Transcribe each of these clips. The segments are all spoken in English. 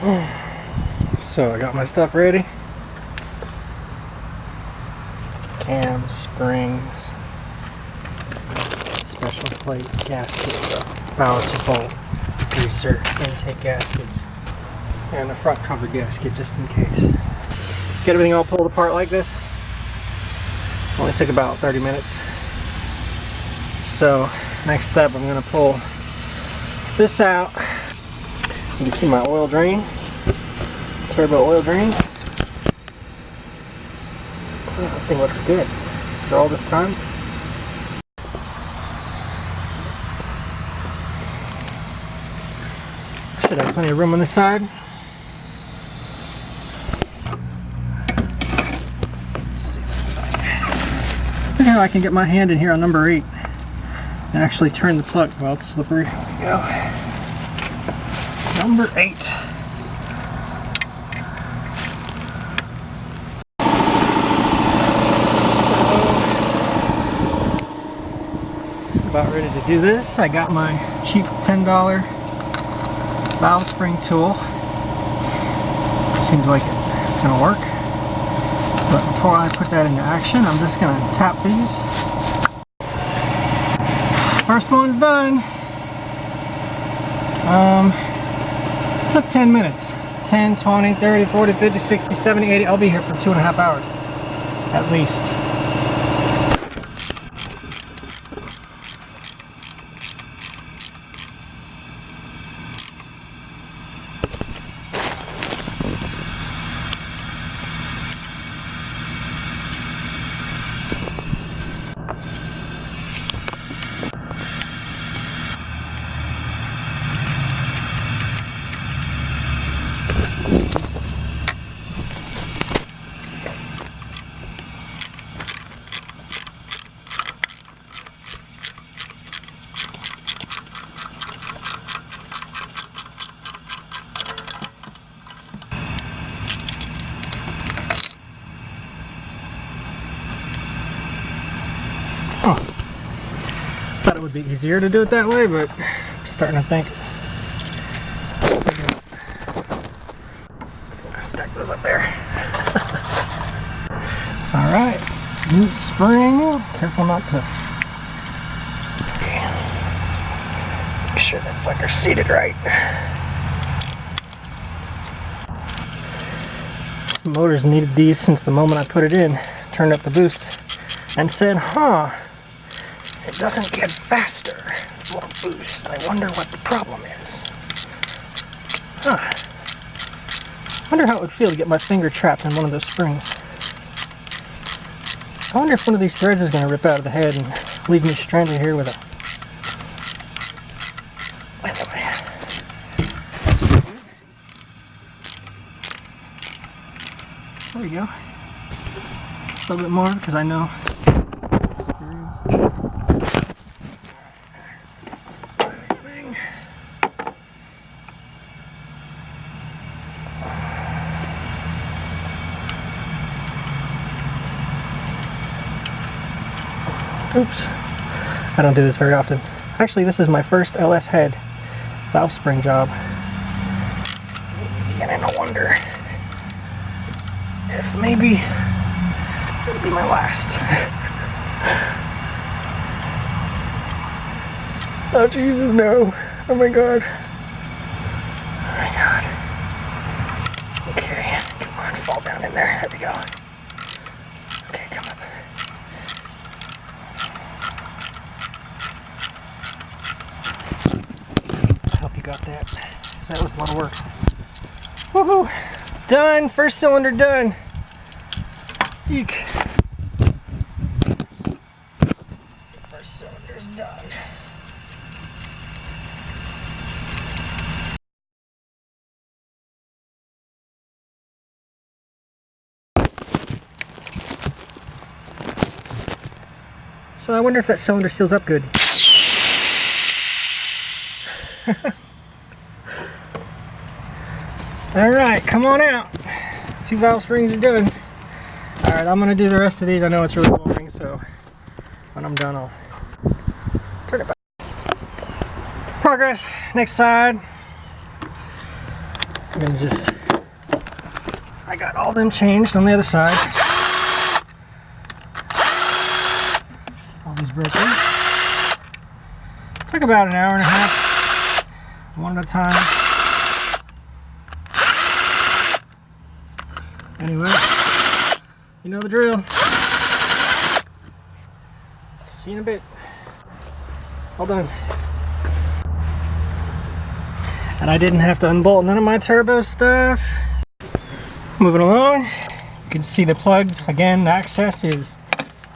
So I got my stuff ready. Cam, springs, special plate, gasket, balance bolt, greaser, intake gaskets, and the front cover gasket just in case. Get everything all pulled apart like this. Only took about 30 minutes. So next step, I'm going to pull this out. You can see my oil drain, turbo oil drain. That thing looks good after all this time. Should have plenty of room on this side. Let's see this thing. Look how I can get my hand in here on number 8 and actually turn the plug. Well, it's slippery. There we go. Number 8. About ready to do this. I got my cheap $10 valve spring tool. Seems like it's going to work. But before I put that into action, I'm just going to tap these. First one's done. It took 10 minutes. 10, 20, 30, 40, 50, 60, 70, 80. I'll be here for 2.5 hours at least. Oh, thought it would be easier to do it that way, but I'm starting to think. Just gonna stack those up there. All right, new spring. Careful not to. Okay. Make sure that fucker's seated right. This motor's needed these since the moment I put it in. Turned up the boost and said, huh. It doesn't get faster, more boost. I wonder what the problem is. Huh. I wonder how it would feel to get my finger trapped in one of those springs. I wonder if one of these threads is going to rip out of the head and leave me stranded here with a... Anyway. There we go. A little bit more because I know. Oops, I don't do this very often. Actually, this is my first LS head valve spring job. Beginning to wonder if maybe it'll be my last. Oh Jesus, no! Oh my God! Oh my God! Okay, come on, fall down in there. There we go. Okay, come on. Got that, because that was a lot of work. Woohoo! Done! First cylinder done! Eek! First cylinder's done. So I wonder if that cylinder seals up good. Alright, come on out. 2 valve springs are done. Alright, I'm going to do the rest of these. I know it's really boring, so when I'm done, I'll turn it back. Progress. Next side. I'm gonna just, I got all them changed on the other side. All these broken. Took about an hour and a half, one at a time. Anyway, you know the drill. See you in a bit. All done. And I didn't have to unbolt none of my turbo stuff. Moving along, you can see the plugs. Again, access is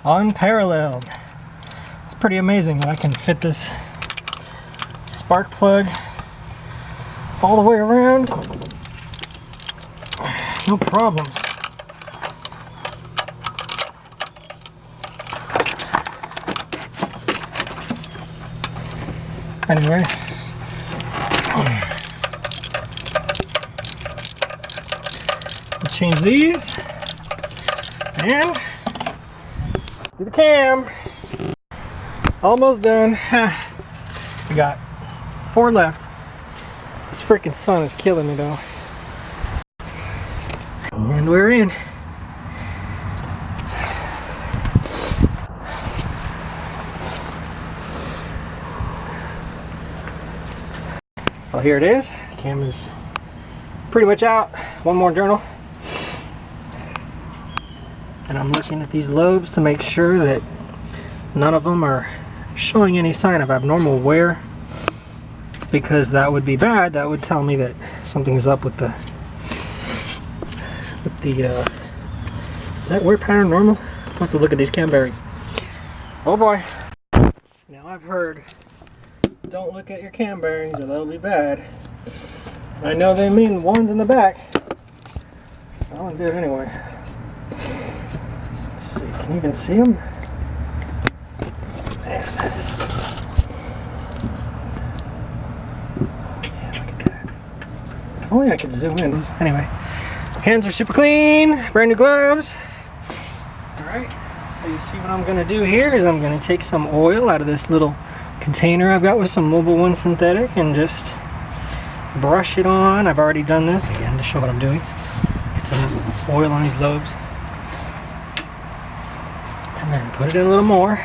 unparalleled. It's pretty amazing that I can fit this spark plug all the way around. No problems. Anyway, we'll change these and do the cam. Almost done. We got 4 left. This freaking sun is killing me though. And we're in. Well, here it is. The cam is pretty much out. One more journal. And I'm looking at these lobes to make sure that none of them are showing any sign of abnormal wear, because that would be bad. That would tell me that something's up with the is that wear pattern normal? I'll have to look at these cam bearings. Oh boy. Now I've heard, don't look at your cam bearings or they'll be bad. I know they mean ones in the back. I want to do it anyway. Let's see, can you even see them? Man. Yeah, look at that. If only I could zoom in. Anyway, hands are super clean, brand new gloves. Alright, so you see what I'm going to do here is I'm going to take some oil out of this little container I've got with some Mobil 1 synthetic and just brush it on. I've already done this again to show what I'm doing. Get some oil on these lobes and then put it in a little more.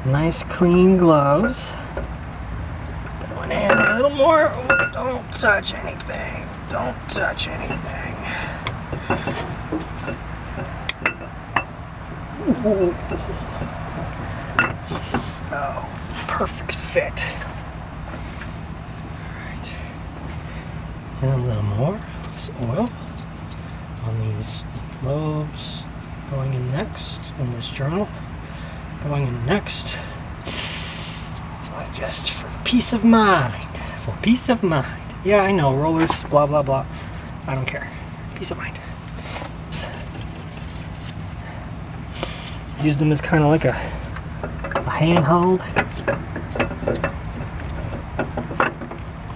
Nice clean gloves. Going in a little more. Oh, don't touch anything. Don't touch anything. Ooh. So perfect fit. Alright. And a little more. This oil on these lobes. Going in next in this journal. Going in next. Just for peace of mind. For peace of mind. Yeah, I know, rollers, blah blah blah. I don't care. Peace of mind. Used them as kind of like a handhold.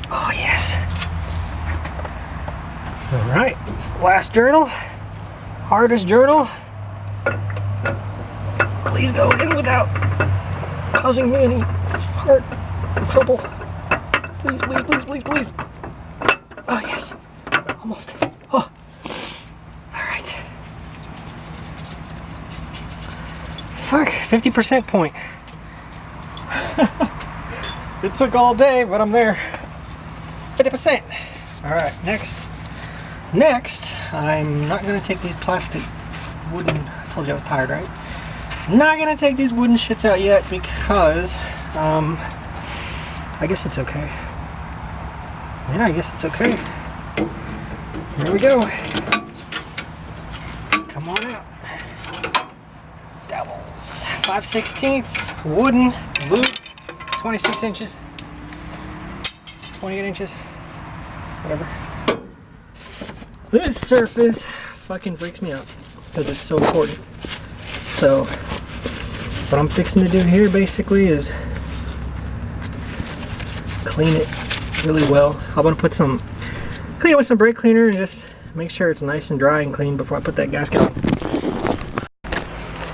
Oh yes. Alright, last journal. Hardest journal. Please go in without causing me any heart trouble. Please, please, please, please, please. Oh yes. Almost. Oh. Alright. Fuck, 50% point. It took all day, but I'm there. 50%. Alright, next. Next, I'm not going to take these plastic wooden, I told you I was tired, right? Not going to take these wooden shits out yet because, I guess it's okay. Yeah, I guess it's okay. There we go. Come on out. Doubles. 5/16 wooden loop. 26 inches. 28 inches. Whatever. This surface fucking freaks me out because it's so important. So, what I'm fixing to do here basically is clean it really well. I'm gonna put some, clean it with some brake cleaner and just make sure it's nice and dry and clean before I put that gasket on.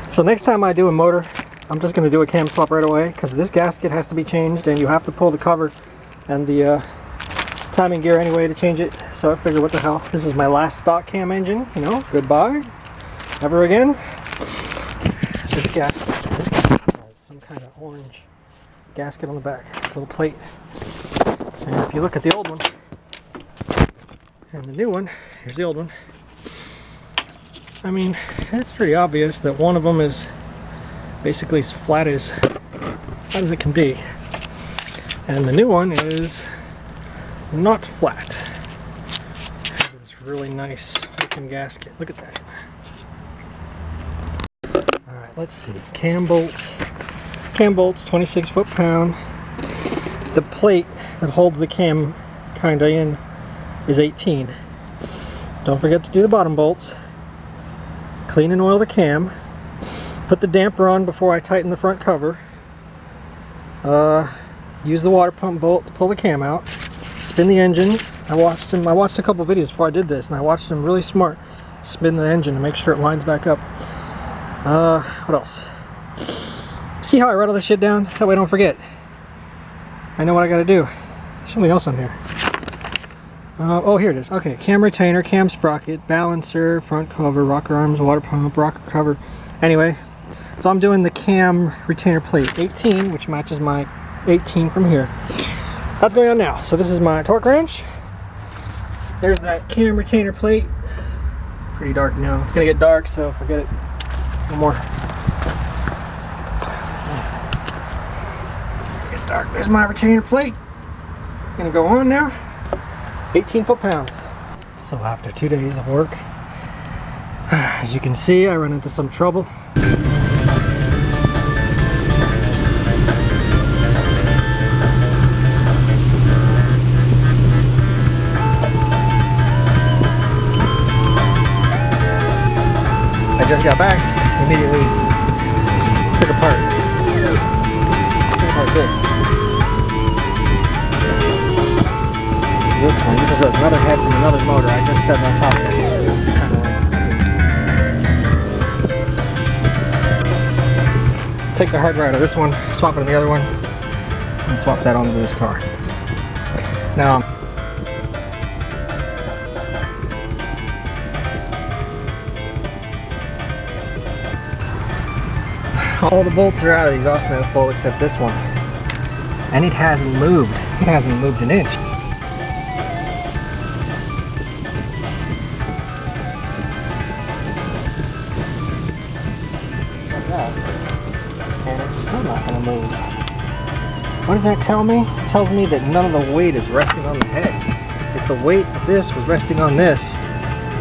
So next time I do a motor, I'm just gonna do a cam swap right away because this gasket has to be changed and you have to pull the cover and the timing gear anyway to change it, so I figured what the hell. This is my last stock cam engine, you know, goodbye. Never again. This gasket has some kind of orange gasket on the back, this little plate. And if you look at the old one and the new one, here's the old one. I mean, it's pretty obvious that one of them is basically as flat as it can be. And the new one is not flat. It has this really nice looking gasket. Look at that. Alright, let's see. Cam bolts. Cam bolts, 26 foot-pound. The plate that holds the cam kinda in is 18. Don't forget to do the bottom bolts. Clean and oil the cam. Put the damper on before I tighten the front cover. Use the water pump bolt to pull the cam out. Spin the engine. I watched a couple videos before I did this, and I watched them really smart spin the engine to make sure it lines back up. What else? See how I rattle this shit down? That way I don't forget. I know what I gotta do. There's something else on here. Oh, here it is. Okay, cam retainer, cam sprocket, balancer, front cover, rocker arms, water pump, rocker cover. Anyway, so I'm doing the cam retainer plate 18, which matches my 18 from here. That's going on now. So this is my torque wrench. There's that cam retainer plate. Pretty dark now. It's gonna get dark, so forget it. No more. Get dark. There's my retainer plate. Gonna go on now. 18 foot-pounds. So after 2 days of work, as you can see, I run into some trouble. I just got back, immediately took apart this. This one. This is another head from another motor. I just set it on top of it. Take the hard drive out of this one, swap it in the other one, and swap that onto this car. Now, all the bolts are out of the exhaust manifold except this one. And it hasn't moved. It hasn't moved an inch. And it's still not going to move. What does that tell me? It tells me that none of the weight is resting on the head. If the weight of this was resting on this,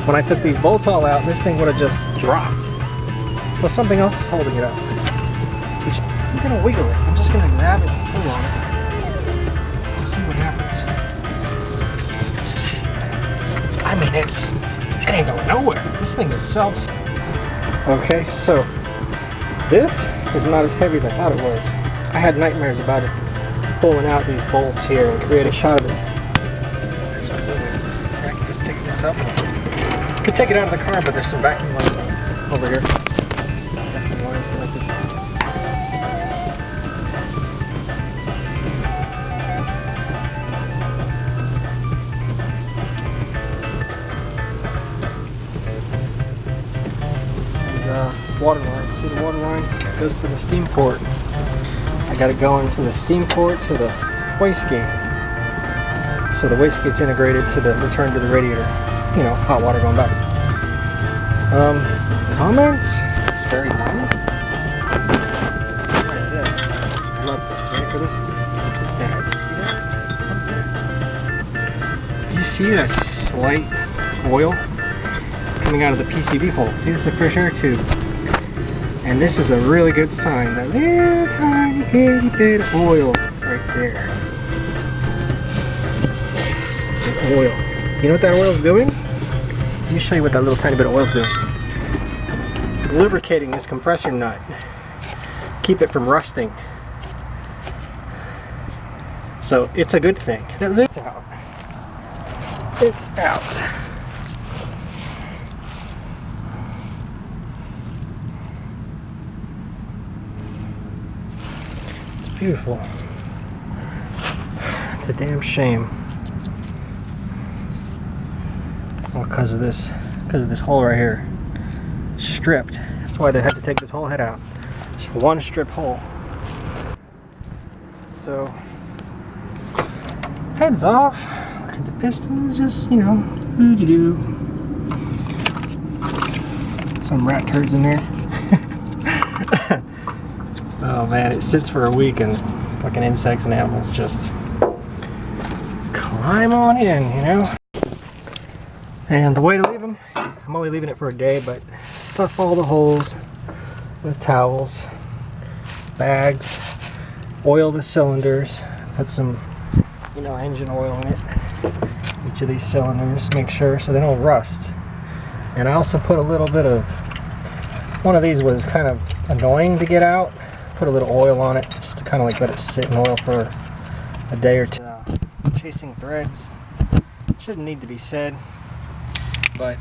when I took these bolts all out, this thing would have just dropped. So something else is holding it up. Which, I'm going to wiggle it. I'm just going to grab it and pull on it. Let's see what happens. I mean, it ain't going nowhere. This thing is self. Okay, so this is not as heavy as I thought it was. I had nightmares about it pulling out these bolts here and create a shot of it. I can just pick this up. Could take it out of the car, but there's some vacuum lines over here. Got some lines connected. Water line. See the water line goes to the steam port. I got it going to the steam port to the wastegate. So the wastegate's integrated to the return to the radiator. You know, hot water going back. Comments? It's very minor. What is this? I love this. Ready for this? Yeah, do you see that? Do you see that slight oil coming out of the PCB hole? See, this is a fresh air tube. And this is a really good sign. That little tiny itty bit of oil right there. The oil. You know what that oil's doing? Let me show you what that little tiny bit of oil's doing. It's lubricating this compressor nut. Keep it from rusting. So it's a good thing. It's out. It's out. Beautiful. It's a damn shame. Well, because of this hole right here, stripped. That's why they had to take this whole head out. Just one strip hole. So, heads off. Look at the pistons, just, you know, doo-doo-doo. Some rat turds in there. Oh man, it sits for a week and fucking insects and animals just climb on in, you know? And the way to leave them, I'm only leaving it for a day, but stuff all the holes with towels, bags, oil the cylinders, put some, you know, engine oil in it, each of these cylinders, make sure so they don't rust. And I also put a little bit of, one of these was kind of annoying to get out, put a little oil on it just to kind of like let it sit in oil for a day or two. Chasing threads, shouldn't need to be said, but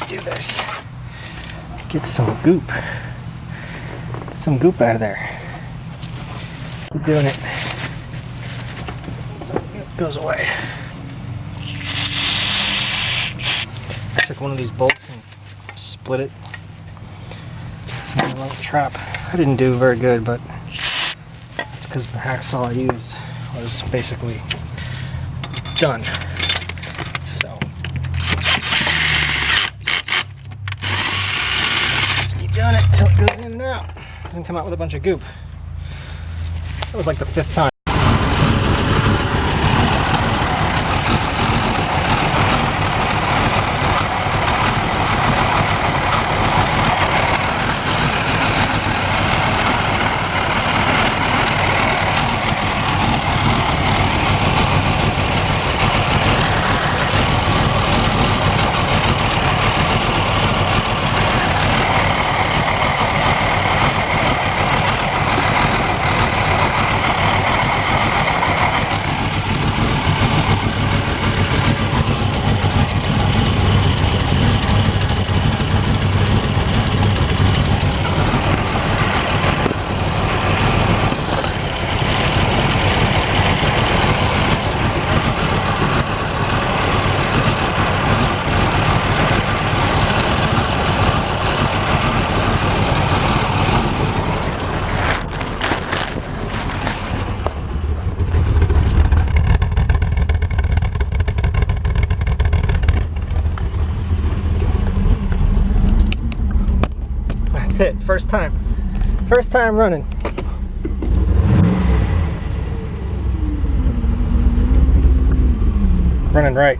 do this. Get some goop. Get some goop out of there. Keep doing it. So it goes away. I took one of these bolts and split it. It's not a little trap. I didn't do very good, but it's because the hacksaw I used was basically done. So just keep doing it until it goes in and out. Doesn't come out with a bunch of goop. That was like the 5th time. That's it, first time running. Running right.